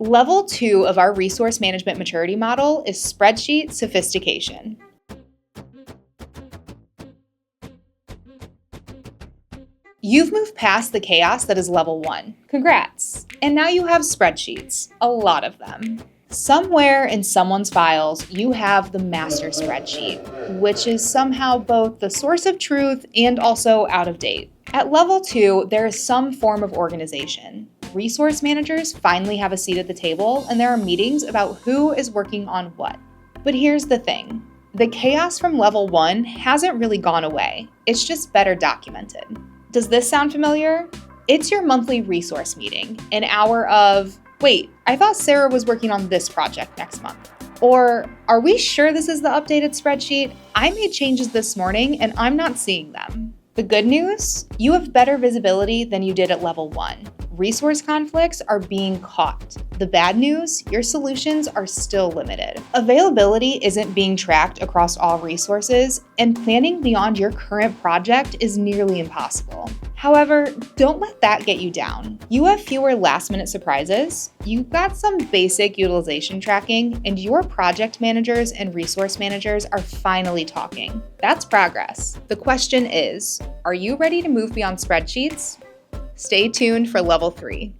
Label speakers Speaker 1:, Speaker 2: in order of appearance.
Speaker 1: Level 2 of our resource management maturity model is spreadsheet sophistication. You've moved past the chaos that is level 1. Congrats! And now you have spreadsheets, a lot of them. Somewhere in someone's files, you have the master spreadsheet, which is somehow both the source of truth and also out of date. At level 2, there is some form of organization. Resource managers finally have a seat at the table, and there are meetings about who is working on what. But here's the thing. The chaos from level 1 hasn't really gone away. It's just better documented. Does this sound familiar? It's your monthly resource meeting, an hour of, wait, I thought Sarah was working on this project next month. Or, are we sure this is the updated spreadsheet? I made changes this morning and I'm not seeing them. The good news? You have better visibility than you did at level 1. Resource conflicts are being caught. The bad news? Your solutions are still limited. Availability isn't being tracked across all resources, and planning beyond your current project is nearly impossible. However, don't let that get you down. You have fewer last-minute surprises, you've got some basic utilization tracking, and your project managers and resource managers are finally talking. That's progress. The question is, are you ready to move beyond spreadsheets? Stay tuned for level 3.